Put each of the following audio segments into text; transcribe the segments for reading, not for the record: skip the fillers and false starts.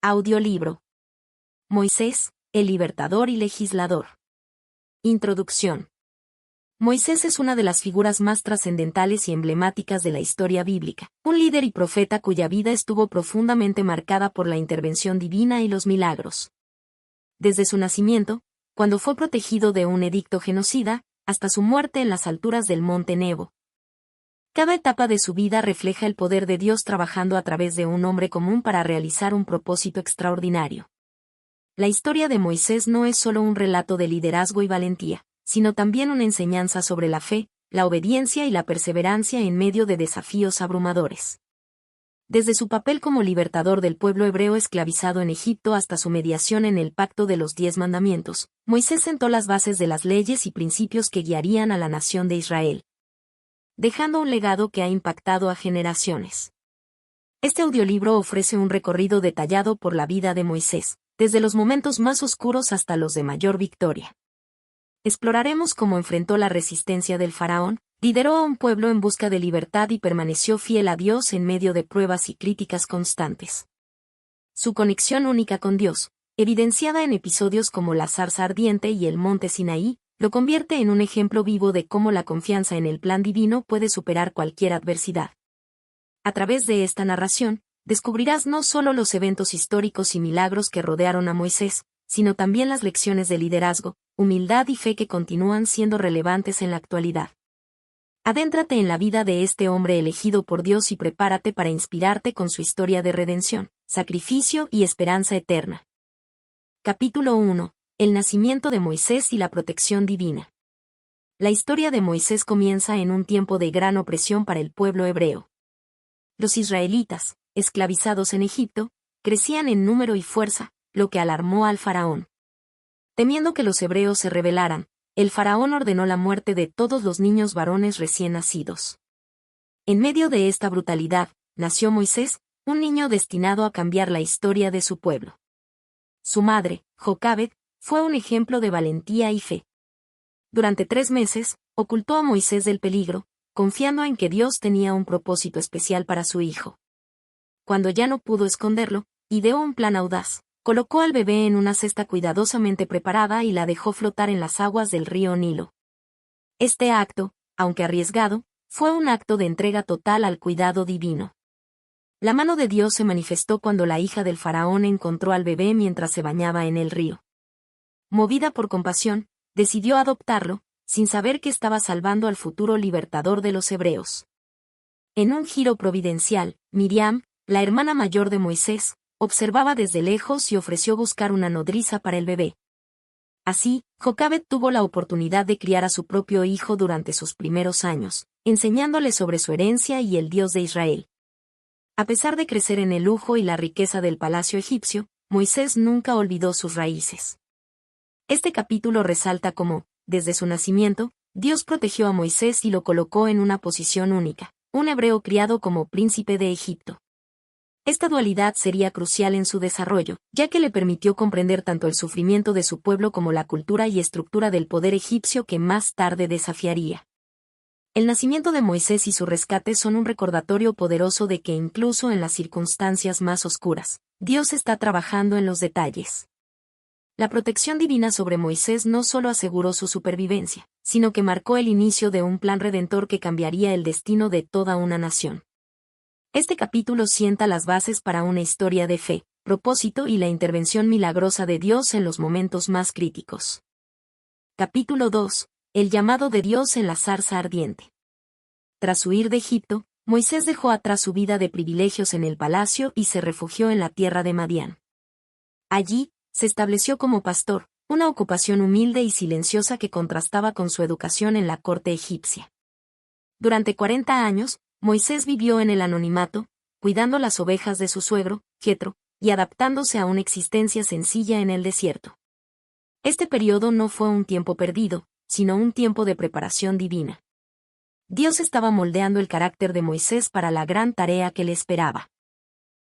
Audiolibro. Moisés, el libertador y legislador. Introducción. Moisés es una de las figuras más trascendentales y emblemáticas de la historia bíblica, un líder y profeta cuya vida estuvo profundamente marcada por la intervención divina y los milagros. Desde su nacimiento, cuando fue protegido de un edicto genocida, hasta su muerte en las alturas del monte Nebo. Cada etapa de su vida refleja el poder de Dios trabajando a través de un hombre común para realizar un propósito extraordinario. La historia de Moisés no es solo un relato de liderazgo y valentía, sino también una enseñanza sobre la fe, la obediencia y la perseverancia en medio de desafíos abrumadores. Desde su papel como libertador del pueblo hebreo esclavizado en Egipto hasta su mediación en el Pacto de los 10 Mandamientos, Moisés sentó las bases de las leyes y principios que guiarían a la nación de Israel, dejando un legado que ha impactado a generaciones. Este audiolibro ofrece un recorrido detallado por la vida de Moisés, desde los momentos más oscuros hasta los de mayor victoria. Exploraremos cómo enfrentó la resistencia del faraón, lideró a un pueblo en busca de libertad y permaneció fiel a Dios en medio de pruebas y críticas constantes. Su conexión única con Dios, evidenciada en episodios como la zarza ardiente y el monte Sinaí, lo convierte en un ejemplo vivo de cómo la confianza en el plan divino puede superar cualquier adversidad. A través de esta narración, descubrirás no solo los eventos históricos y milagros que rodearon a Moisés, sino también las lecciones de liderazgo, humildad y fe que continúan siendo relevantes en la actualidad. Adéntrate en la vida de este hombre elegido por Dios y prepárate para inspirarte con su historia de redención, sacrificio y esperanza eterna. Capítulo 1. El nacimiento de Moisés y la protección divina. La historia de Moisés comienza en un tiempo de gran opresión para el pueblo hebreo. Los israelitas, esclavizados en Egipto, crecían en número y fuerza, lo que alarmó al faraón. Temiendo que los hebreos se rebelaran, el faraón ordenó la muerte de todos los niños varones recién nacidos. En medio de esta brutalidad, nació Moisés, un niño destinado a cambiar la historia de su pueblo. Su madre, Jocabed, fue un ejemplo de valentía y fe. Durante 3 meses, ocultó a Moisés del peligro, confiando en que Dios tenía un propósito especial para su hijo. Cuando ya no pudo esconderlo, ideó un plan audaz. Colocó al bebé en una cesta cuidadosamente preparada y la dejó flotar en las aguas del río Nilo. Este acto, aunque arriesgado, fue un acto de entrega total al cuidado divino. La mano de Dios se manifestó cuando la hija del faraón encontró al bebé mientras se bañaba en el río. Movida por compasión, decidió adoptarlo, sin saber que estaba salvando al futuro libertador de los hebreos. En un giro providencial, Miriam, la hermana mayor de Moisés, observaba desde lejos y ofreció buscar una nodriza para el bebé. Así, Jocabed tuvo la oportunidad de criar a su propio hijo durante sus primeros años, enseñándole sobre su herencia y el Dios de Israel. A pesar de crecer en el lujo y la riqueza del palacio egipcio, Moisés nunca olvidó sus raíces. Este capítulo resalta cómo, desde su nacimiento, Dios protegió a Moisés y lo colocó en una posición única, un hebreo criado como príncipe de Egipto. Esta dualidad sería crucial en su desarrollo, ya que le permitió comprender tanto el sufrimiento de su pueblo como la cultura y estructura del poder egipcio que más tarde desafiaría. El nacimiento de Moisés y su rescate son un recordatorio poderoso de que incluso en las circunstancias más oscuras, Dios está trabajando en los detalles. La protección divina sobre Moisés no solo aseguró su supervivencia, sino que marcó el inicio de un plan redentor que cambiaría el destino de toda una nación. Este capítulo sienta las bases para una historia de fe, propósito y la intervención milagrosa de Dios en los momentos más críticos. Capítulo 2. El llamado de Dios en la zarza ardiente. Tras huir de Egipto, Moisés dejó atrás su vida de privilegios en el palacio y se refugió en la tierra de Madián. Allí, se estableció como pastor, una ocupación humilde y silenciosa que contrastaba con su educación en la corte egipcia. Durante 40 años, Moisés vivió en el anonimato, cuidando las ovejas de su suegro, Jetro, y adaptándose a una existencia sencilla en el desierto. Este periodo no fue un tiempo perdido, sino un tiempo de preparación divina. Dios estaba moldeando el carácter de Moisés para la gran tarea que le esperaba.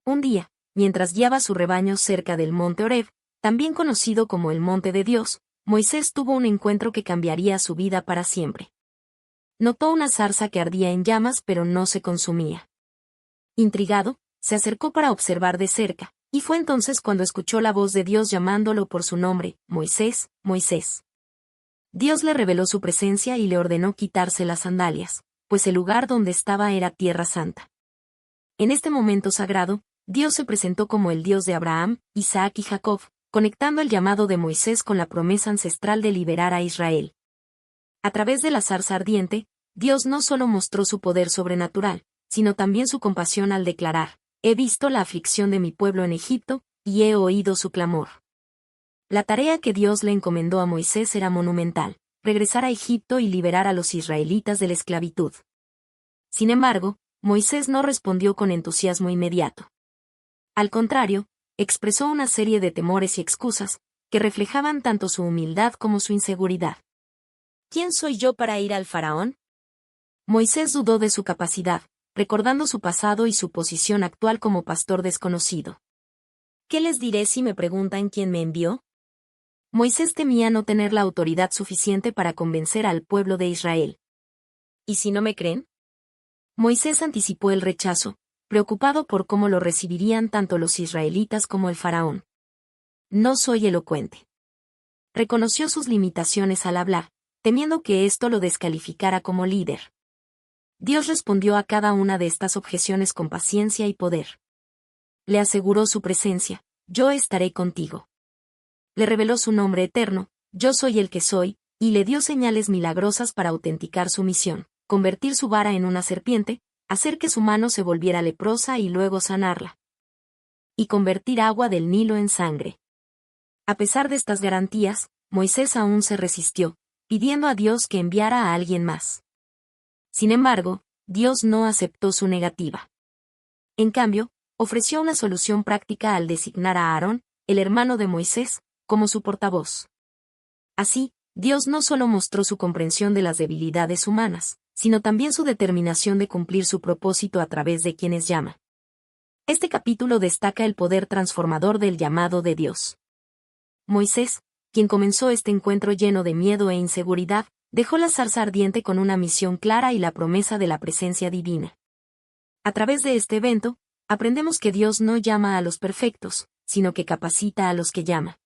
Un día, mientras guiaba su rebaño cerca del monte Horeb, también conocido como el monte de Dios, Moisés tuvo un encuentro que cambiaría su vida para siempre. Notó una zarza que ardía en llamas pero no se consumía. Intrigado, se acercó para observar de cerca, Y fue entonces cuando escuchó la voz de Dios llamándolo por su nombre, Moisés, Moisés. Dios le reveló su presencia y le ordenó quitarse las sandalias, pues el lugar donde estaba era tierra santa. En este momento sagrado, Dios se presentó como el Dios de Abraham, Isaac y Jacob, conectando el llamado de Moisés con la promesa ancestral de liberar a Israel. A través de la zarza ardiente, Dios no solo mostró su poder sobrenatural, sino también su compasión al declarar: he visto la aflicción de mi pueblo en Egipto, y he oído su clamor. La tarea que Dios le encomendó a Moisés era monumental: regresar a Egipto y liberar a los israelitas de la esclavitud. Sin embargo, Moisés no respondió con entusiasmo inmediato. Al contrario, expresó una serie de temores y excusas, que reflejaban tanto su humildad como su inseguridad. ¿Quién soy yo para ir al faraón? Moisés dudó de su capacidad, recordando su pasado y su posición actual como pastor desconocido. ¿Qué les diré si me preguntan quién me envió? Moisés temía no tener la autoridad suficiente para convencer al pueblo de Israel. ¿Y si no me creen? Moisés anticipó el rechazo, preocupado por cómo lo recibirían tanto los israelitas como el faraón. No soy elocuente. Reconoció sus limitaciones al hablar, temiendo que esto lo descalificara como líder. Dios respondió a cada una de estas objeciones con paciencia y poder. Le aseguró su presencia: yo estaré contigo. Le reveló su nombre eterno: yo soy el que soy, y le dio señales milagrosas para autenticar su misión: convertir su vara en una serpiente, hacer que su mano se volviera leprosa y luego sanarla, y convertir agua del Nilo en sangre. A pesar de estas garantías, Moisés aún se resistió, pidiendo a Dios que enviara a alguien más. Sin embargo, Dios no aceptó su negativa. En cambio, ofreció una solución práctica al designar a Aarón, el hermano de Moisés, como su portavoz. Así, Dios no solo mostró su comprensión de las debilidades humanas, sino también su determinación de cumplir su propósito a través de quienes llama. Este capítulo destaca el poder transformador del llamado de Dios. Moisés, quien comenzó este encuentro lleno de miedo e inseguridad, dejó la zarza ardiente con una misión clara y la promesa de la presencia divina. A través de este evento, aprendemos que Dios no llama a los perfectos, sino que capacita a los que llama.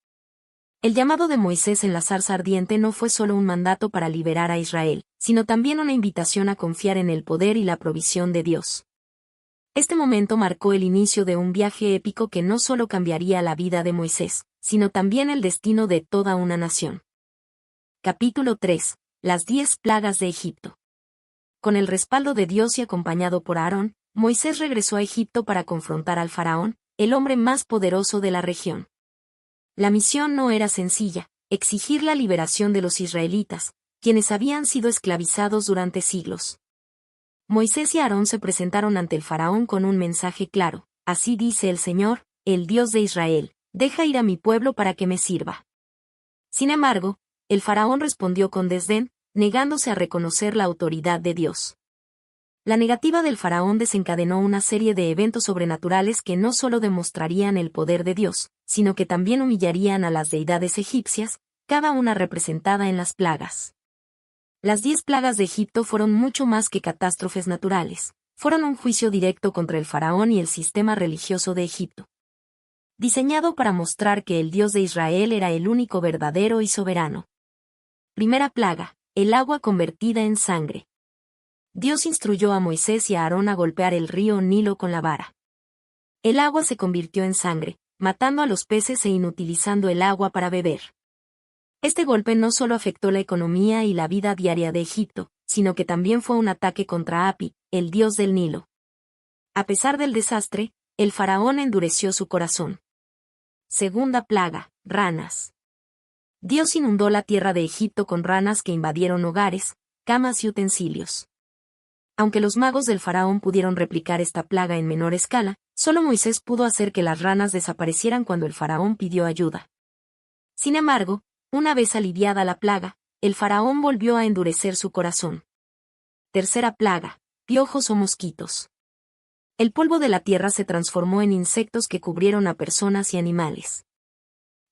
El llamado de Moisés en la zarza ardiente no fue solo un mandato para liberar a Israel, sino también una invitación a confiar en el poder y la provisión de Dios. Este momento marcó el inicio de un viaje épico que no solo cambiaría la vida de Moisés, sino también el destino de toda una nación. Capítulo 3. Las 10 plagas de Egipto. Con el respaldo de Dios y acompañado por Aarón, Moisés regresó a Egipto para confrontar al faraón, el hombre más poderoso de la región. La misión no era sencilla: exigir la liberación de los israelitas, quienes habían sido esclavizados durante siglos. Moisés y Aarón se presentaron ante el faraón con un mensaje claro: así dice el Señor, el Dios de Israel, deja ir a mi pueblo para que me sirva. Sin embargo, el faraón respondió con desdén, negándose a reconocer la autoridad de Dios. La negativa del faraón desencadenó una serie de eventos sobrenaturales que no solo demostrarían el poder de Dios, sino que también humillarían a las deidades egipcias, cada una representada en las plagas. Las 10 plagas de Egipto fueron mucho más que catástrofes naturales, fueron un juicio directo contra el faraón y el sistema religioso de Egipto. Diseñado para mostrar que el Dios de Israel era el único verdadero y soberano. Primera plaga: el agua convertida en sangre. Dios instruyó a Moisés y a Aarón a golpear el río Nilo con la vara. El agua se convirtió en sangre, matando a los peces e inutilizando el agua para beber. Este golpe no solo afectó la economía y la vida diaria de Egipto, sino que también fue un ataque contra Api, el dios del Nilo. A pesar del desastre, el faraón endureció su corazón. Segunda plaga: ranas. Dios inundó la tierra de Egipto con ranas que invadieron hogares, camas y utensilios. Aunque los magos del faraón pudieron replicar esta plaga en menor escala, solo Moisés pudo hacer que las ranas desaparecieran cuando el faraón pidió ayuda. Sin embargo, una vez aliviada la plaga, el faraón volvió a endurecer su corazón. Tercera plaga: piojos o mosquitos. El polvo de la tierra se transformó en insectos que cubrieron a personas y animales.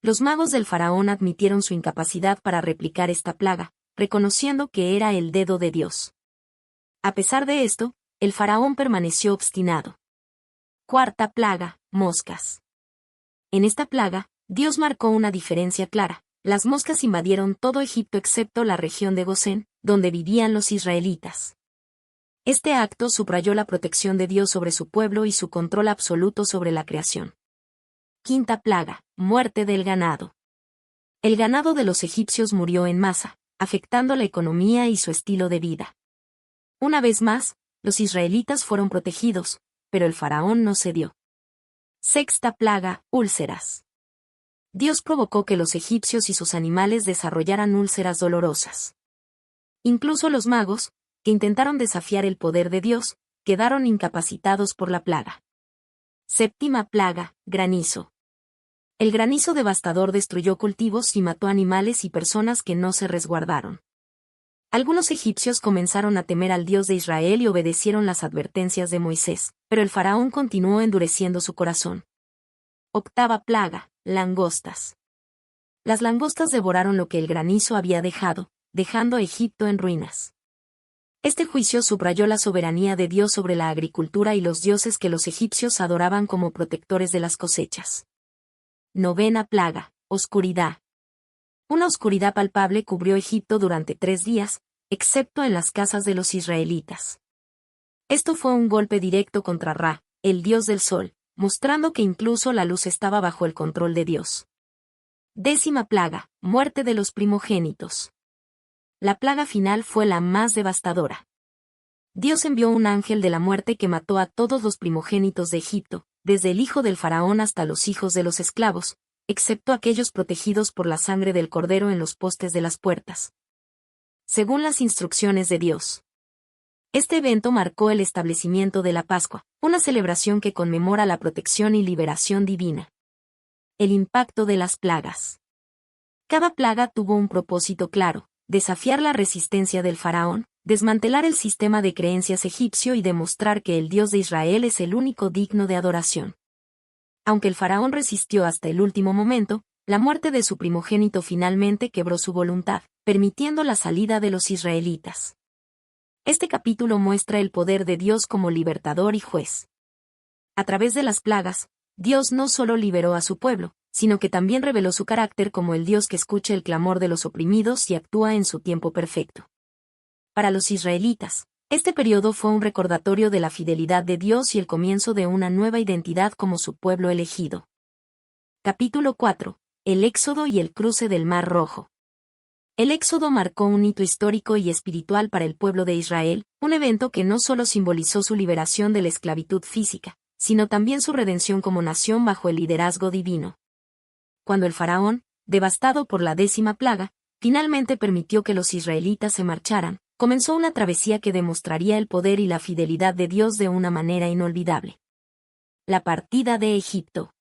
Los magos del faraón admitieron su incapacidad para replicar esta plaga, reconociendo que era el dedo de Dios. A pesar de esto, el faraón permaneció obstinado. Cuarta plaga: moscas. En esta plaga, Dios marcó una diferencia clara. Las moscas invadieron todo Egipto excepto la región de Gosén, donde vivían los israelitas. Este acto subrayó la protección de Dios sobre su pueblo y su control absoluto sobre la creación. Quinta plaga, muerte del ganado. El ganado de los egipcios murió en masa, afectando la economía y su estilo de vida. Una vez más, los israelitas fueron protegidos, pero el faraón no cedió. Sexta plaga, úlceras. Dios provocó que los egipcios y sus animales desarrollaran úlceras dolorosas. Incluso los magos, que intentaron desafiar el poder de Dios, quedaron incapacitados por la plaga. Séptima plaga, granizo. El granizo devastador destruyó cultivos y mató animales y personas que no se resguardaron. Algunos egipcios comenzaron a temer al Dios de Israel y obedecieron las advertencias de Moisés, pero el faraón continuó endureciendo su corazón. Octava plaga, langostas. Las langostas devoraron lo que el granizo había dejado, dejando a Egipto en ruinas. Este juicio subrayó la soberanía de Dios sobre la agricultura y los dioses que los egipcios adoraban como protectores de las cosechas. Novena plaga, oscuridad. Una oscuridad palpable cubrió Egipto durante 3 días, excepto en las casas de los israelitas. Esto fue un golpe directo contra Ra, el dios del sol, mostrando que incluso la luz estaba bajo el control de Dios. Décima plaga, muerte de los primogénitos. La plaga final fue la más devastadora. Dios envió un ángel de la muerte que mató a todos los primogénitos de Egipto, desde el hijo del faraón hasta los hijos de los esclavos, excepto aquellos protegidos por la sangre del cordero en los postes de las puertas. Según las instrucciones de Dios. Este evento marcó el establecimiento de la Pascua, una celebración que conmemora la protección y liberación divina. El impacto de las plagas. Cada plaga tuvo un propósito claro: desafiar la resistencia del faraón, desmantelar el sistema de creencias egipcio y demostrar que el Dios de Israel es el único digno de adoración. Aunque el faraón resistió hasta el último momento, la muerte de su primogénito finalmente quebró su voluntad, permitiendo la salida de los israelitas. Este capítulo muestra el poder de Dios como libertador y juez. A través de las plagas, Dios no solo liberó a su pueblo, sino que también reveló su carácter como el Dios que escucha el clamor de los oprimidos y actúa en su tiempo perfecto. Para los israelitas, este periodo fue un recordatorio de la fidelidad de Dios y el comienzo de una nueva identidad como su pueblo elegido. Capítulo 4. El Éxodo y el cruce del Mar Rojo. El Éxodo marcó un hito histórico y espiritual para el pueblo de Israel, un evento que no solo simbolizó su liberación de la esclavitud física, sino también su redención como nación bajo el liderazgo divino. Cuando el faraón, devastado por la 10ª plaga, finalmente permitió que los israelitas se marcharan, comenzó una travesía que demostraría el poder y la fidelidad de Dios de una manera inolvidable. La partida de Egipto.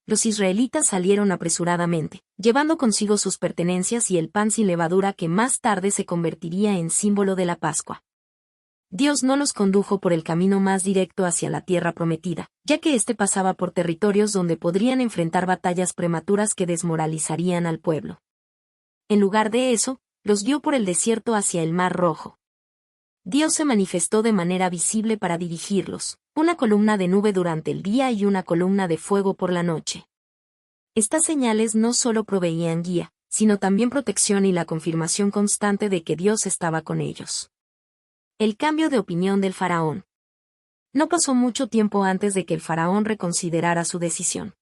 Los israelitas salieron apresuradamente, llevando consigo sus pertenencias y el pan sin levadura que más tarde se convertiría en símbolo de la Pascua. Dios no los condujo por el camino más directo hacia la tierra prometida, ya que éste pasaba por territorios donde podrían enfrentar batallas prematuras que desmoralizarían al pueblo. En lugar de eso, los guió por el desierto hacia el Mar Rojo. Dios se manifestó de manera visible para dirigirlos, una columna de nube durante el día y una columna de fuego por la noche. Estas señales no solo proveían guía, sino también protección y la confirmación constante de que Dios estaba con ellos. El cambio de opinión del faraón. No pasó mucho tiempo antes de que el faraón reconsiderara su decisión.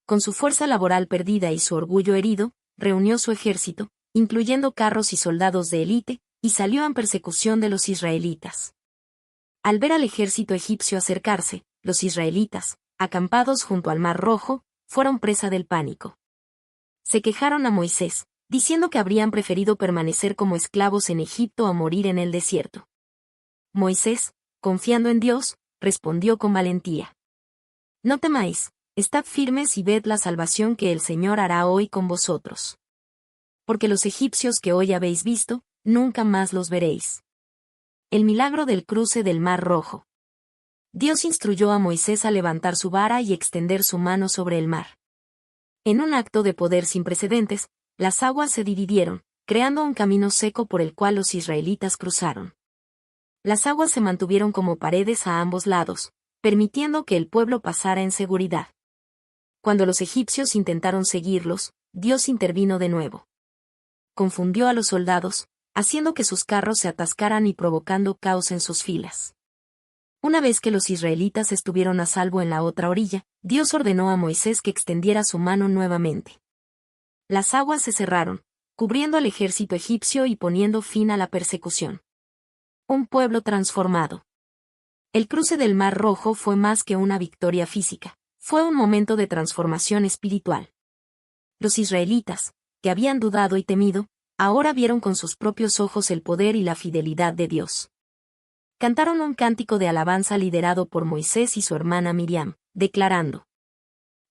Con su fuerza laboral perdida y su orgullo herido, reunió su ejército, incluyendo carros y soldados de élite, y salió en persecución de los israelitas. Al ver al ejército egipcio acercarse, los israelitas, acampados junto al Mar Rojo, fueron presa del pánico. Se quejaron a Moisés, diciendo que habrían preferido permanecer como esclavos en Egipto a morir en el desierto. Moisés, confiando en Dios, respondió con valentía: No temáis, estad firmes y ved la salvación que el Señor hará hoy con vosotros. Porque los egipcios que hoy habéis visto, nunca más los veréis. El milagro del cruce del Mar Rojo. Dios instruyó a Moisés a levantar su vara y extender su mano sobre el mar. En un acto de poder sin precedentes, las aguas se dividieron, creando un camino seco por el cual los israelitas cruzaron. Las aguas se mantuvieron como paredes a ambos lados, permitiendo que el pueblo pasara en seguridad. Cuando los egipcios intentaron seguirlos, Dios intervino de nuevo. Confundió a los soldados, haciendo que sus carros se atascaran y provocando caos en sus filas. Una vez que los israelitas estuvieron a salvo en la otra orilla, Dios ordenó a Moisés que extendiera su mano nuevamente. Las aguas se cerraron, cubriendo al ejército egipcio y poniendo fin a la persecución. Un pueblo transformado. El cruce del Mar Rojo fue más que una victoria física, fue un momento de transformación espiritual. Los israelitas, que habían dudado y temido, ahora vieron con sus propios ojos el poder y la fidelidad de Dios. Cantaron un cántico de alabanza liderado por Moisés y su hermana Miriam, declarando: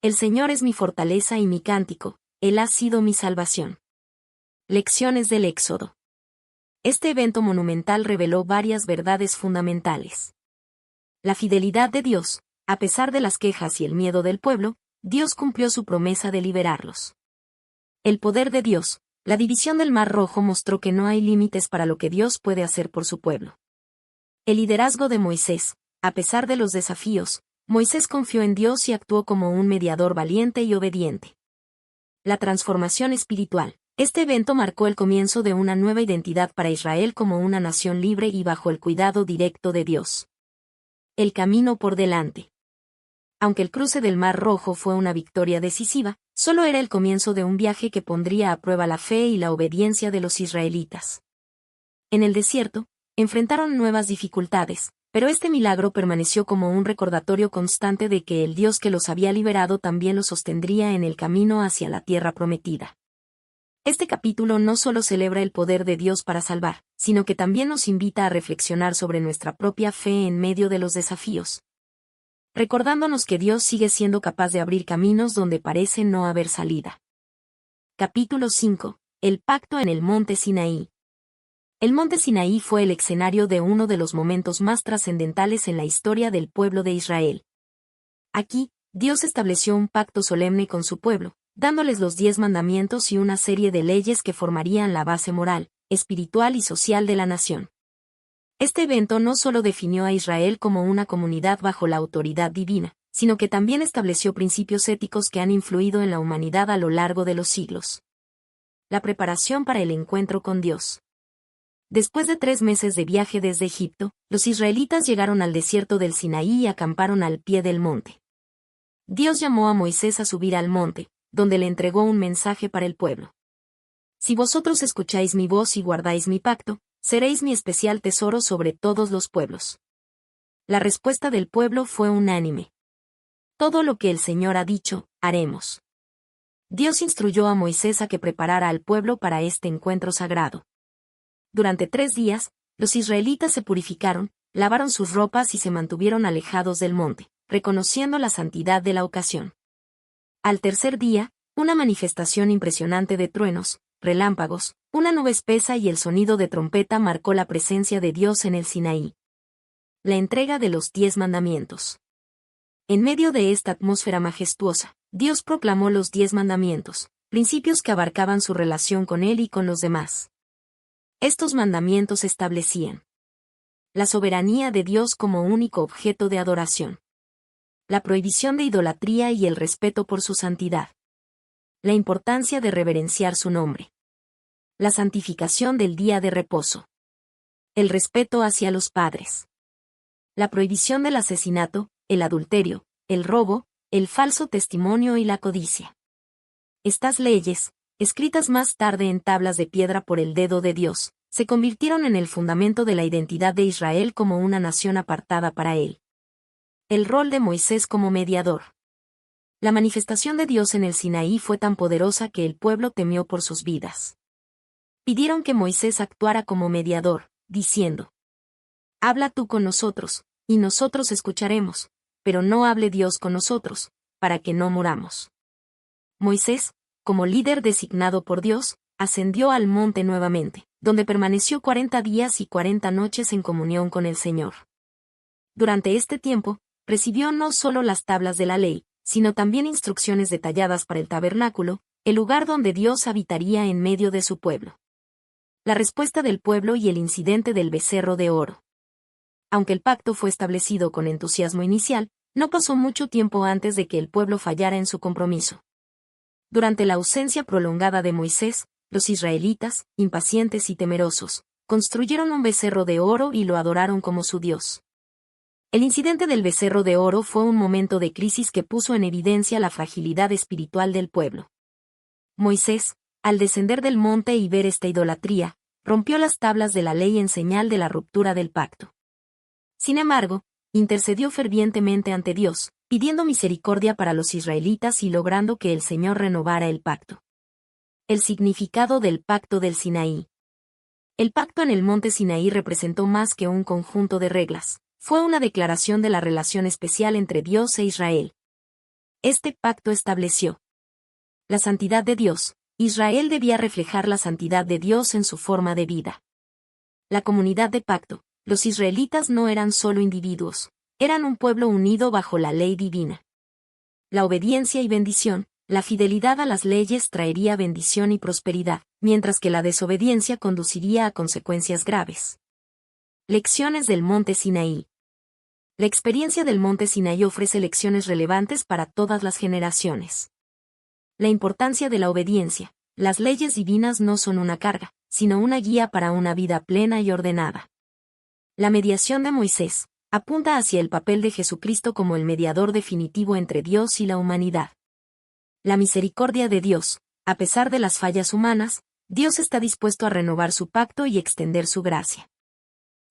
El Señor es mi fortaleza y mi cántico, Él ha sido mi salvación. Lecciones del Éxodo. Este evento monumental reveló varias verdades fundamentales. La fidelidad de Dios, a pesar de las quejas y el miedo del pueblo, Dios cumplió su promesa de liberarlos. El poder de Dios, la división del Mar Rojo mostró que no hay límites para lo que Dios puede hacer por su pueblo. El liderazgo de Moisés, a pesar de los desafíos, Moisés confió en Dios y actuó como un mediador valiente y obediente. La transformación espiritual. Este evento marcó el comienzo de una nueva identidad para Israel como una nación libre y bajo el cuidado directo de Dios. El camino por delante. Aunque el cruce del Mar Rojo fue una victoria decisiva, solo era el comienzo de un viaje que pondría a prueba la fe y la obediencia de los israelitas. En el desierto, enfrentaron nuevas dificultades, pero este milagro permaneció como un recordatorio constante de que el Dios que los había liberado también los sostendría en el camino hacia la tierra prometida. Este capítulo no solo celebra el poder de Dios para salvar, sino que también nos invita a reflexionar sobre nuestra propia fe en medio de los desafíos, recordándonos que Dios sigue siendo capaz de abrir caminos donde parece no haber salida. Capítulo 5. El pacto en el monte Sinaí. El monte Sinaí fue el escenario de uno de los momentos más trascendentales en la historia del pueblo de Israel. Aquí, Dios estableció un pacto solemne con su pueblo, dándoles los 10 mandamientos y una serie de leyes que formarían la base moral, espiritual y social de la nación. Este evento no solo definió a Israel como una comunidad bajo la autoridad divina, sino que también estableció principios éticos que han influido en la humanidad a lo largo de los siglos. La preparación para el encuentro con Dios. Después de 3 meses de viaje desde Egipto, los israelitas llegaron al desierto del Sinaí y acamparon al pie del monte. Dios llamó a Moisés a subir al monte, donde le entregó un mensaje para el pueblo. Si vosotros escucháis mi voz y guardáis mi pacto, seréis mi especial tesoro sobre todos los pueblos. La respuesta del pueblo fue unánime. Todo lo que el Señor ha dicho, haremos. Dios instruyó a Moisés a que preparara al pueblo para este encuentro sagrado. Durante 3 días, los israelitas se purificaron, lavaron sus ropas y se mantuvieron alejados del monte, reconociendo la santidad de la ocasión. Al tercer día, una manifestación impresionante de truenos, relámpagos, una nube espesa y el sonido de trompeta marcó la presencia de Dios en el Sinaí. La entrega de los 10 mandamientos. En medio de esta atmósfera majestuosa, Dios proclamó los 10 mandamientos, principios que abarcaban su relación con Él y con los demás. Estos mandamientos establecían la soberanía de Dios como único objeto de adoración, la prohibición de idolatría y el respeto por su santidad, la importancia de reverenciar su nombre, la santificación del día de reposo, el respeto hacia los padres, la prohibición del asesinato, el adulterio, el robo, el falso testimonio y la codicia. Estas leyes, escritas más tarde en tablas de piedra por el dedo de Dios, se convirtieron en el fundamento de la identidad de Israel como una nación apartada para Él. El rol de Moisés como mediador. La manifestación de Dios en el Sinaí fue tan poderosa que el pueblo temió por sus vidas. Pidieron que Moisés actuara como mediador, diciendo: Habla tú con nosotros, y nosotros escucharemos, pero no hable Dios con nosotros, para que no muramos. Moisés, como líder designado por Dios, ascendió al monte nuevamente, donde permaneció 40 días y 40 noches en comunión con el Señor. Durante este tiempo, recibió no solo las tablas de la ley, sino también instrucciones detalladas para el tabernáculo, el lugar donde Dios habitaría en medio de su pueblo. La respuesta del pueblo y el incidente del becerro de oro. Aunque el pacto fue establecido con entusiasmo inicial, No pasó mucho tiempo antes de que el pueblo fallara en su compromiso. Durante la ausencia prolongada de Moisés, los israelitas, impacientes y temerosos, construyeron un becerro de oro y lo adoraron como su Dios. El incidente del becerro de oro fue un momento de crisis que puso en evidencia la fragilidad espiritual del pueblo. Moisés, al descender del monte y ver esta idolatría, rompió las tablas de la ley en señal de la ruptura del pacto. Sin embargo, intercedió fervientemente ante Dios, pidiendo misericordia para los israelitas y logrando que el Señor renovara el pacto. El significado del pacto del Sinaí. El pacto en el monte Sinaí representó más que un conjunto de reglas, fue una declaración de la relación especial entre Dios e Israel. Este pacto estableció la santidad de Dios. Israel debía reflejar la santidad de Dios en su forma de vida. La comunidad de pacto. Los israelitas no eran solo individuos, eran un pueblo unido bajo la ley divina. La obediencia y bendición. La fidelidad a las leyes traería bendición y prosperidad, mientras que la desobediencia conduciría a consecuencias graves. Lecciones del Monte Sinaí. La experiencia del Monte Sinaí ofrece lecciones relevantes para todas las generaciones. La importancia de la obediencia. Las leyes divinas no son una carga, sino una guía para una vida plena y ordenada. La mediación de Moisés apunta hacia el papel de Jesucristo como el mediador definitivo entre Dios y la humanidad. La misericordia de Dios. A pesar de las fallas humanas, Dios está dispuesto a renovar su pacto y extender su gracia.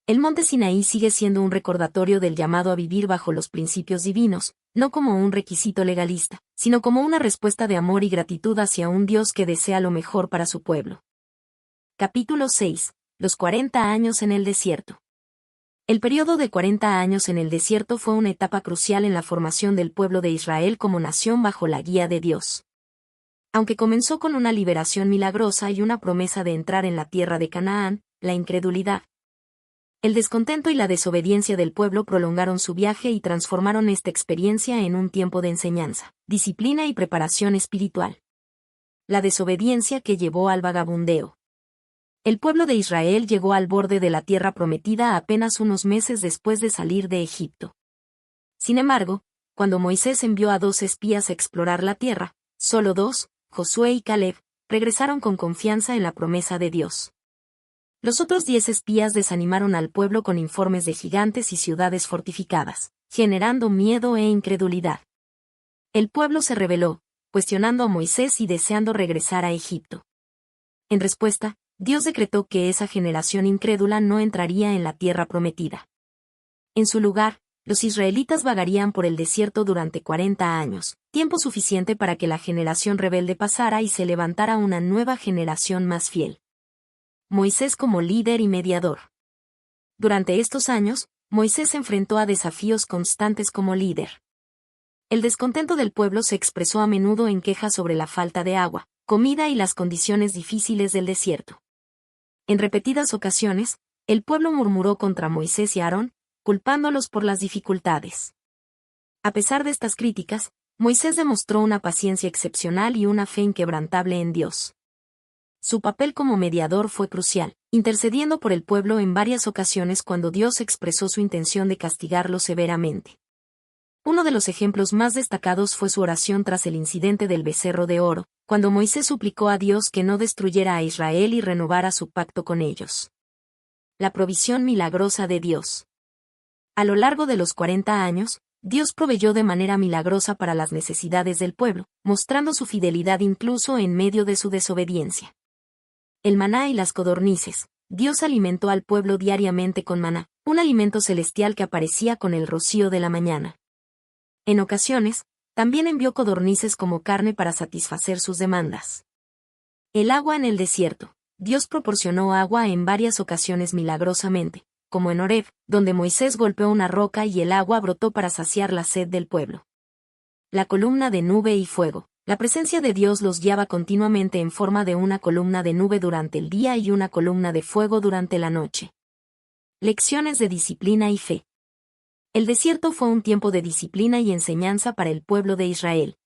El monte Sinaí sigue siendo un recordatorio del llamado a vivir bajo los principios divinos, no como un requisito legalista, sino como una respuesta de amor y gratitud hacia un Dios que desea lo mejor para su pueblo. Capítulo 6. Los 40 años en el desierto. El periodo de 40 años en el desierto fue una etapa crucial en la formación del pueblo de Israel como nación bajo la guía de Dios. Aunque comenzó con una liberación milagrosa y una promesa de entrar en la tierra de Canaán, la incredulidad, el descontento y la desobediencia del pueblo prolongaron su viaje y transformaron esta experiencia en un tiempo de enseñanza, disciplina y preparación espiritual. La desobediencia que llevó al vagabundeo. El pueblo de Israel llegó al borde de la tierra prometida apenas unos meses después de salir de Egipto. Sin embargo, cuando Moisés envió a 2 espías a explorar la tierra, solo 2, Josué y Caleb, regresaron con confianza en la promesa de Dios. Los otros 10 espías desanimaron al pueblo con informes de gigantes y ciudades fortificadas, generando miedo e incredulidad. El pueblo se rebeló, cuestionando a Moisés y deseando regresar a Egipto. En respuesta, Dios decretó que esa generación incrédula no entraría en la tierra prometida. En su lugar, los israelitas vagarían por el desierto durante 40 años, tiempo suficiente para que la generación rebelde pasara y se levantara una nueva generación más fiel. Moisés como líder y mediador. Durante estos años, Moisés se enfrentó a desafíos constantes como líder. El descontento del pueblo se expresó a menudo en quejas sobre la falta de agua, comida y las condiciones difíciles del desierto. En repetidas ocasiones, el pueblo murmuró contra Moisés y Aarón, culpándolos por las dificultades. A pesar de estas críticas, Moisés demostró una paciencia excepcional y una fe inquebrantable en Dios. Su papel como mediador fue crucial, intercediendo por el pueblo en varias ocasiones cuando Dios expresó su intención de castigarlo severamente. Uno de los ejemplos más destacados fue su oración tras el incidente del becerro de oro, cuando Moisés suplicó a Dios que no destruyera a Israel y renovara su pacto con ellos. La provisión milagrosa de Dios. A lo largo de los 40 años, Dios proveyó de manera milagrosa para las necesidades del pueblo, mostrando su fidelidad incluso en medio de su desobediencia. El maná y las codornices. Dios alimentó al pueblo diariamente con maná, un alimento celestial que aparecía con el rocío de la mañana. En ocasiones, también envió codornices como carne para satisfacer sus demandas. El agua en el desierto. Dios proporcionó agua en varias ocasiones milagrosamente, como en Horeb, donde Moisés golpeó una roca y el agua brotó para saciar la sed del pueblo. La columna de nube y fuego. La presencia de Dios los guiaba continuamente en forma de una columna de nube durante el día y una columna de fuego durante la noche. Lecciones de disciplina y fe. El desierto fue un tiempo de disciplina y enseñanza para el pueblo de Israel.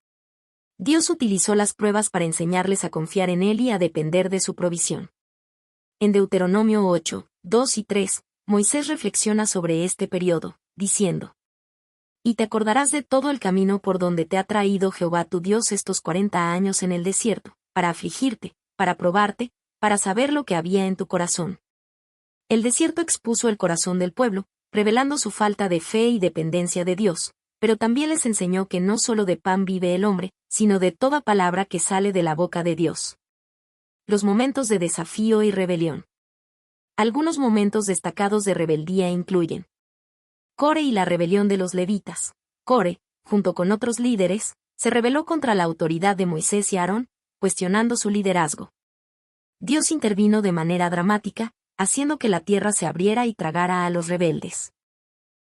Dios utilizó las pruebas para enseñarles a confiar en Él y a depender de su provisión. En Deuteronomio 8, 2 y 3, Moisés reflexiona sobre este periodo, diciendo: Y te acordarás de todo el camino por donde te ha traído Jehová tu Dios estos 40 años en el desierto, para afligirte, para probarte, para saber lo que había en tu corazón. El desierto expuso el corazón del pueblo, revelando su falta de fe y dependencia de Dios, pero también les enseñó que no solo de pan vive el hombre, sino de toda palabra que sale de la boca de Dios. Los momentos de desafío y rebelión. Algunos momentos destacados de rebeldía incluyen Core y la rebelión de los levitas. Core, junto con otros líderes, se rebeló contra la autoridad de Moisés y Aarón, cuestionando su liderazgo. Dios intervino de manera dramática, haciendo que la tierra se abriera y tragara a los rebeldes.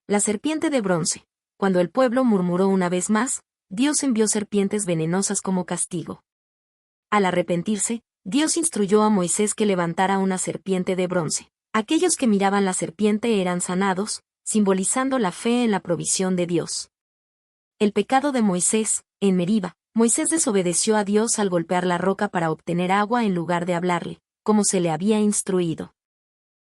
La serpiente de bronce. Cuando el pueblo murmuró una vez más, Dios envió serpientes venenosas como castigo. Al arrepentirse, Dios instruyó a Moisés que levantara una serpiente de bronce. Aquellos que miraban la serpiente eran sanados, simbolizando la fe en la provisión de Dios. El pecado de Moisés. En Meriba, Moisés desobedeció a Dios al golpear la roca para obtener agua en lugar de hablarle, como se le había instruido.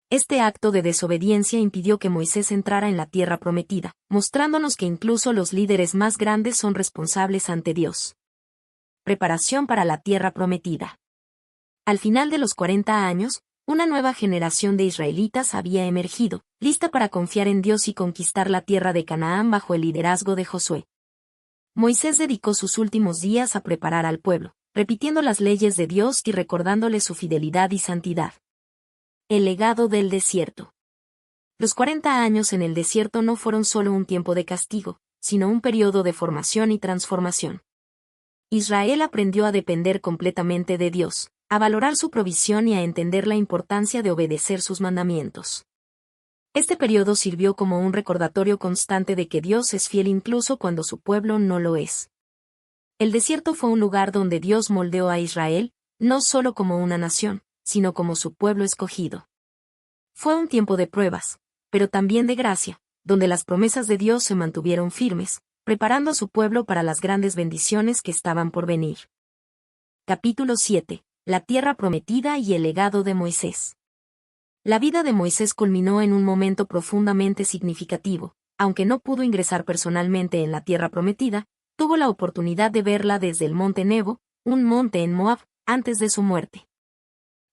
Este acto de desobediencia impidió que Moisés entrara en la tierra prometida, mostrándonos que incluso los líderes más grandes son responsables ante Dios. Preparación para la tierra prometida. Al final de los 40 años, una nueva generación de israelitas había emergido, lista para confiar en Dios y conquistar la tierra de Canaán bajo el liderazgo de Josué. Moisés dedicó sus últimos días a preparar al pueblo, repitiendo las leyes de Dios y recordándole su fidelidad y santidad. El legado del desierto. Los 40 años en el desierto no fueron solo un tiempo de castigo, sino un periodo de formación y transformación. Israel aprendió a depender completamente de Dios, a valorar su provisión y a entender la importancia de obedecer sus mandamientos. Este periodo sirvió como un recordatorio constante de que Dios es fiel incluso cuando su pueblo no lo es. El desierto fue un lugar donde Dios moldeó a Israel, no solo como una nación, sino como su pueblo escogido. Fue un tiempo de pruebas, pero también de gracia, donde las promesas de Dios se mantuvieron firmes, preparando a su pueblo para las grandes bendiciones que estaban por venir. Capítulo 7. La tierra prometida y el legado de Moisés. La vida de Moisés culminó en un momento profundamente significativo. Aunque no pudo ingresar personalmente en la tierra prometida, tuvo la oportunidad de verla desde el monte Nebo, un monte en Moab, antes de su muerte.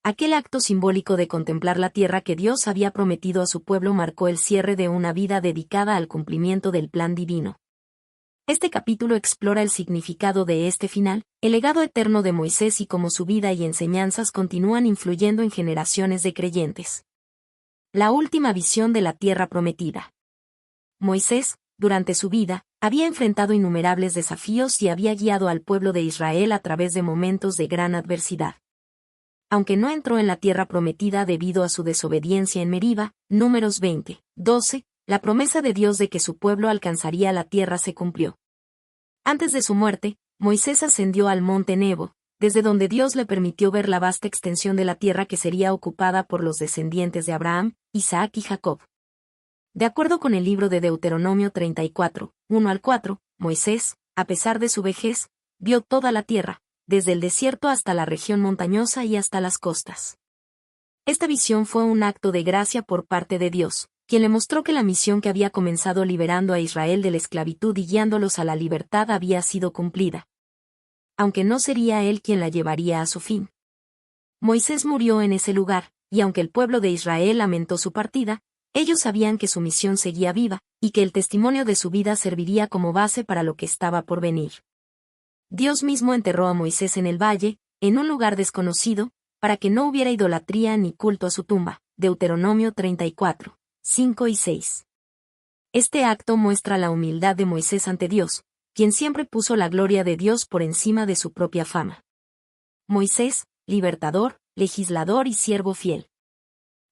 Aquel acto simbólico de contemplar la tierra que Dios había prometido a su pueblo marcó el cierre de una vida dedicada al cumplimiento del plan divino. Este capítulo explora el significado de este final, el legado eterno de Moisés y cómo su vida y enseñanzas continúan influyendo en generaciones de creyentes. La última visión de la tierra prometida. Moisés, durante su vida, había enfrentado innumerables desafíos y había guiado al pueblo de Israel a través de momentos de gran adversidad. Aunque no entró en la tierra prometida debido a su desobediencia en Meriba, Números 20, 12, la promesa de Dios de que su pueblo alcanzaría la tierra se cumplió. Antes de su muerte, Moisés ascendió al monte Nebo, desde donde Dios le permitió ver la vasta extensión de la tierra que sería ocupada por los descendientes de Abraham, Isaac y Jacob. De acuerdo con el libro de Deuteronomio 34, 1 al 4, Moisés, a pesar de su vejez, vio toda la tierra, desde el desierto hasta la región montañosa y hasta las costas. Esta visión fue un acto de gracia por parte de Dios, quien le mostró que la misión que había comenzado liberando a Israel de la esclavitud y guiándolos a la libertad había sido cumplida. Aunque no sería él quien la llevaría a su fin. Moisés murió en ese lugar, y aunque el pueblo de Israel lamentó su partida, ellos sabían que su misión seguía viva, y que el testimonio de su vida serviría como base para lo que estaba por venir. Dios mismo enterró a Moisés en el valle, en un lugar desconocido, para que no hubiera idolatría ni culto a su tumba. Deuteronomio 34, 5 y 6. Este acto muestra la humildad de Moisés ante Dios, quien siempre puso la gloria de Dios por encima de su propia fama. Moisés, libertador, legislador y siervo fiel.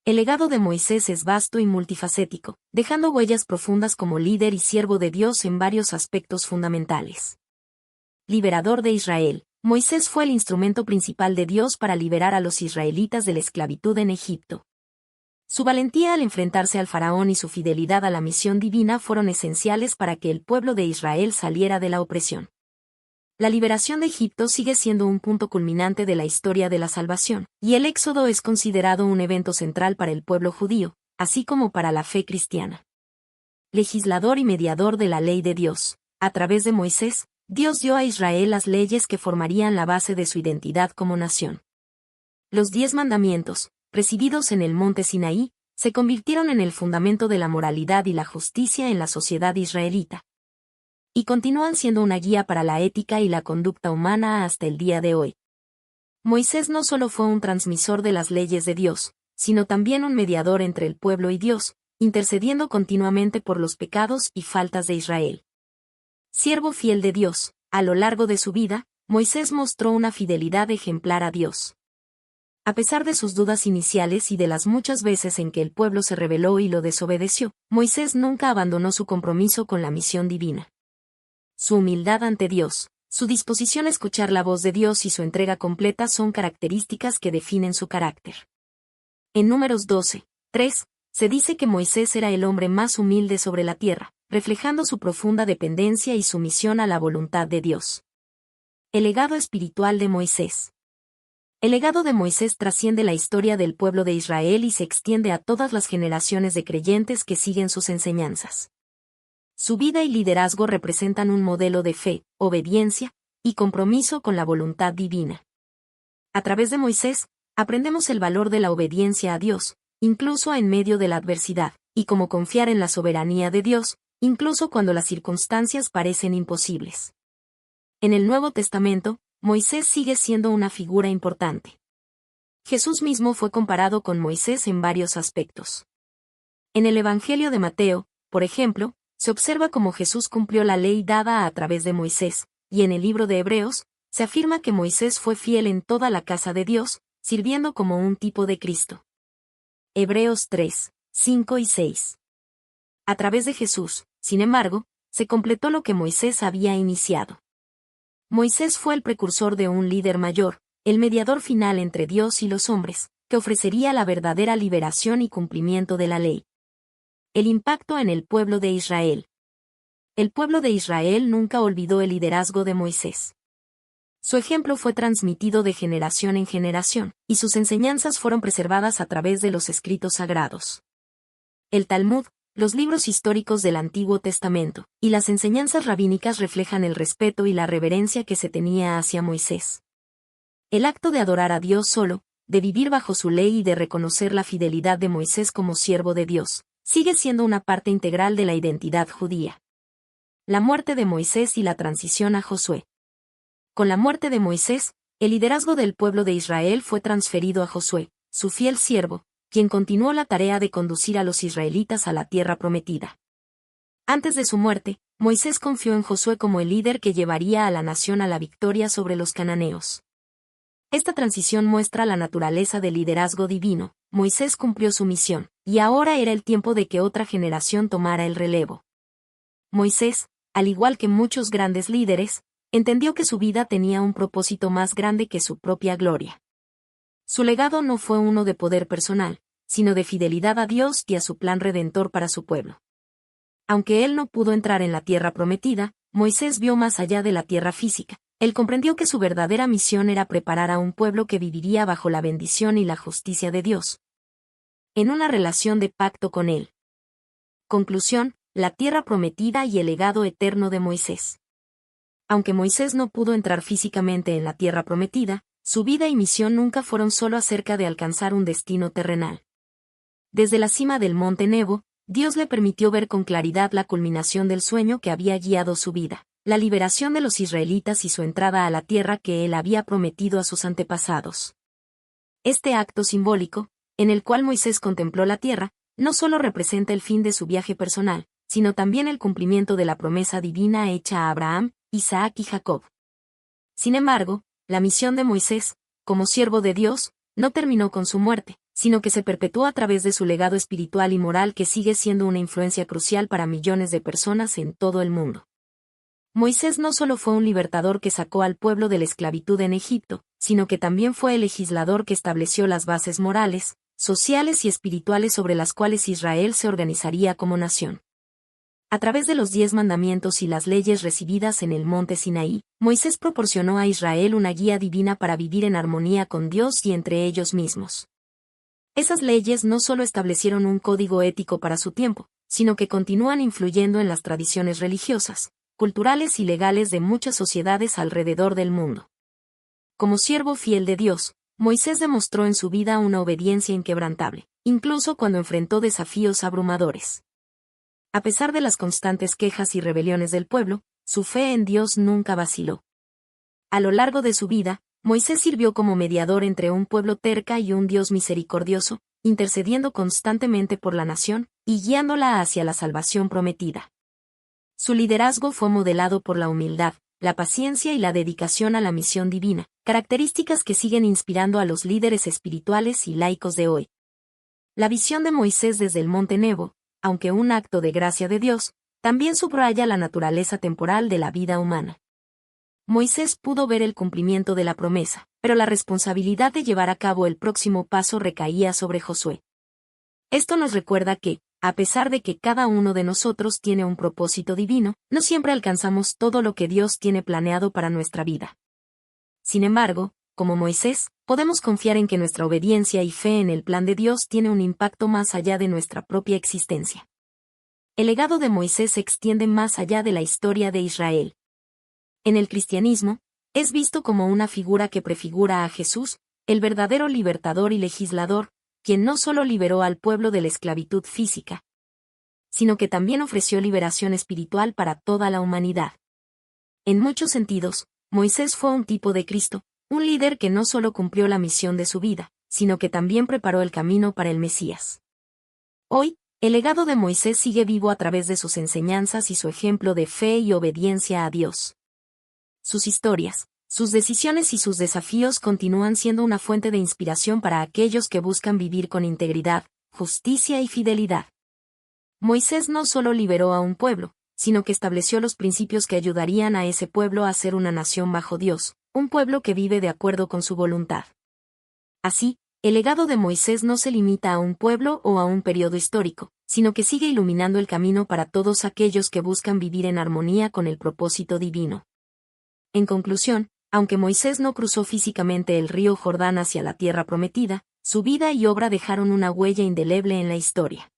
El legado de Moisés es vasto y multifacético, dejando huellas profundas como líder y siervo de Dios en varios aspectos fundamentales. Liberador de Israel, Moisés fue el instrumento principal de Dios para liberar a los israelitas de la esclavitud en Egipto. Su valentía al enfrentarse al faraón y su fidelidad a la misión divina fueron esenciales para que el pueblo de Israel saliera de la opresión. La liberación de Egipto sigue siendo un punto culminante de la historia de la salvación, y el Éxodo es considerado un evento central para el pueblo judío, así como para la fe cristiana. legislador y mediador de la ley de Dios. A través de Moisés, Dios dio a Israel las leyes que formarían la base de su identidad como nación. Los 10 mandamientos, recibidos en el monte Sinaí, se convirtieron en el fundamento de la moralidad y la justicia en la sociedad israelita. Y continúan siendo una guía para la ética y la conducta humana hasta el día de hoy. Moisés no solo fue un transmisor de las leyes de Dios, sino también un mediador entre el pueblo y Dios, intercediendo continuamente por los pecados y faltas de Israel. Siervo fiel de Dios, a lo largo de su vida, Moisés mostró una fidelidad ejemplar a Dios. A pesar de sus dudas iniciales y de las muchas veces en que el pueblo se rebeló y lo desobedeció, Moisés nunca abandonó su compromiso con la misión divina. Su humildad ante Dios, su disposición a escuchar la voz de Dios y su entrega completa son características que definen su carácter. En Números 12:3, se dice que Moisés era el hombre más humilde sobre la tierra, reflejando su profunda dependencia y sumisión a la voluntad de Dios. El legado espiritual de Moisés. El legado de Moisés trasciende la historia del pueblo de Israel y se extiende a todas las generaciones de creyentes que siguen sus enseñanzas. Su vida y liderazgo representan un modelo de fe, obediencia y compromiso con la voluntad divina. A través de Moisés, aprendemos el valor de la obediencia a Dios, incluso en medio de la adversidad, y cómo confiar en la soberanía de Dios, incluso cuando las circunstancias parecen imposibles. En el Nuevo Testamento, Moisés sigue siendo una figura importante. Jesús mismo fue comparado con Moisés en varios aspectos. En el Evangelio de Mateo, por ejemplo, se observa cómo Jesús cumplió la ley dada a través de Moisés, y en el libro de Hebreos, se afirma que Moisés fue fiel en toda la casa de Dios, sirviendo como un tipo de Cristo. Hebreos 3:5 y 6. A través de Jesús, sin embargo, se completó lo que Moisés había iniciado. Moisés fue el precursor de un líder mayor, el mediador final entre Dios y los hombres, que ofrecería la verdadera liberación y cumplimiento de la ley. El impacto en el pueblo de Israel. El pueblo de Israel nunca olvidó el liderazgo de Moisés. Su ejemplo fue transmitido de generación en generación, y sus enseñanzas fueron preservadas a través de los escritos sagrados. El Talmud, los libros históricos del Antiguo Testamento, y las enseñanzas rabínicas reflejan el respeto y la reverencia que se tenía hacia Moisés. El acto de adorar a Dios solo, de vivir bajo su ley y de reconocer la fidelidad de Moisés como siervo de Dios, sigue siendo una parte integral de la identidad judía. La muerte de Moisés y la transición a Josué. Con la muerte de Moisés, el liderazgo del pueblo de Israel fue transferido a Josué, su fiel siervo, quien continuó la tarea de conducir a los israelitas a la tierra prometida. Antes de su muerte, Moisés confió en Josué como el líder que llevaría a la nación a la victoria sobre los cananeos. Esta transición muestra la naturaleza del liderazgo divino. Moisés cumplió su misión, y ahora era el tiempo de que otra generación tomara el relevo. Moisés, al igual que muchos grandes líderes, entendió que su vida tenía un propósito más grande que su propia gloria. Su legado no fue uno de poder personal, sino de fidelidad a Dios y a su plan redentor para su pueblo. Aunque él no pudo entrar en la tierra prometida, Moisés vio más allá de la tierra física. Él comprendió que su verdadera misión era preparar a un pueblo que viviría bajo la bendición y la justicia de Dios, en una relación de pacto con él. Conclusión: la tierra prometida y el legado eterno de Moisés. Aunque Moisés no pudo entrar físicamente en la tierra prometida, su vida y misión nunca fueron solo acerca de alcanzar un destino terrenal. Desde la cima del monte Nebo, Dios le permitió ver con claridad la culminación del sueño que había guiado su vida, la liberación de los israelitas y su entrada a la tierra que él había prometido a sus antepasados. Este acto simbólico, en el cual Moisés contempló la tierra, no solo representa el fin de su viaje personal, sino también el cumplimiento de la promesa divina hecha a Abraham, Isaac y Jacob. Sin embargo, la misión de Moisés, como siervo de Dios, no terminó con su muerte, sino que se perpetuó a través de su legado espiritual y moral que sigue siendo una influencia crucial para millones de personas en todo el mundo. Moisés no solo fue un libertador que sacó al pueblo de la esclavitud en Egipto, sino que también fue el legislador que estableció las bases morales, sociales y espirituales sobre las cuales Israel se organizaría como nación. A través de los 10 mandamientos y las leyes recibidas en el monte Sinaí, Moisés proporcionó a Israel una guía divina para vivir en armonía con Dios y entre ellos mismos. Esas leyes no solo establecieron un código ético para su tiempo, sino que continúan influyendo en las tradiciones religiosas, culturales y legales de muchas sociedades alrededor del mundo. Como siervo fiel de Dios, Moisés demostró en su vida una obediencia inquebrantable, incluso cuando enfrentó desafíos abrumadores. A pesar de las constantes quejas y rebeliones del pueblo, su fe en Dios nunca vaciló. A lo largo de su vida, Moisés sirvió como mediador entre un pueblo terca y un Dios misericordioso, intercediendo constantemente por la nación y guiándola hacia la salvación prometida. Su liderazgo fue modelado por la humildad, la paciencia y la dedicación a la misión divina, características que siguen inspirando a los líderes espirituales y laicos de hoy. La visión de Moisés desde el monte Nebo, aunque un acto de gracia de Dios, también subraya la naturaleza temporal de la vida humana. Moisés pudo ver el cumplimiento de la promesa, pero la responsabilidad de llevar a cabo el próximo paso recaía sobre Josué. Esto nos recuerda que, a pesar de que cada uno de nosotros tiene un propósito divino, no siempre alcanzamos todo lo que Dios tiene planeado para nuestra vida. Sin embargo, como Moisés, podemos confiar en que nuestra obediencia y fe en el plan de Dios tiene un impacto más allá de nuestra propia existencia. El legado de Moisés se extiende más allá de la historia de Israel. En el cristianismo, es visto como una figura que prefigura a Jesús, el verdadero libertador y legislador, quien no solo liberó al pueblo de la esclavitud física, sino que también ofreció liberación espiritual para toda la humanidad. En muchos sentidos, Moisés fue un tipo de Cristo, un líder que no solo cumplió la misión de su vida, sino que también preparó el camino para el Mesías. Hoy, el legado de Moisés sigue vivo a través de sus enseñanzas y su ejemplo de fe y obediencia a Dios. Sus historias, sus decisiones y sus desafíos continúan siendo una fuente de inspiración para aquellos que buscan vivir con integridad, justicia y fidelidad. Moisés no solo liberó a un pueblo, sino que estableció los principios que ayudarían a ese pueblo a ser una nación bajo Dios, un pueblo que vive de acuerdo con su voluntad. Así, el legado de Moisés no se limita a un pueblo o a un periodo histórico, sino que sigue iluminando el camino para todos aquellos que buscan vivir en armonía con el propósito divino. En conclusión, aunque Moisés no cruzó físicamente el río Jordán hacia la tierra prometida, su vida y obra dejaron una huella indeleble en la historia.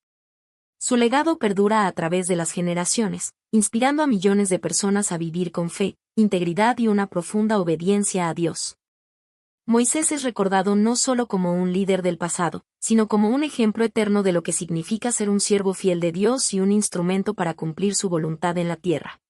Su legado perdura a través de las generaciones, inspirando a millones de personas a vivir con fe, integridad y una profunda obediencia a Dios. Moisés es recordado no solo como un líder del pasado, sino como un ejemplo eterno de lo que significa ser un siervo fiel de Dios y un instrumento para cumplir su voluntad en la tierra.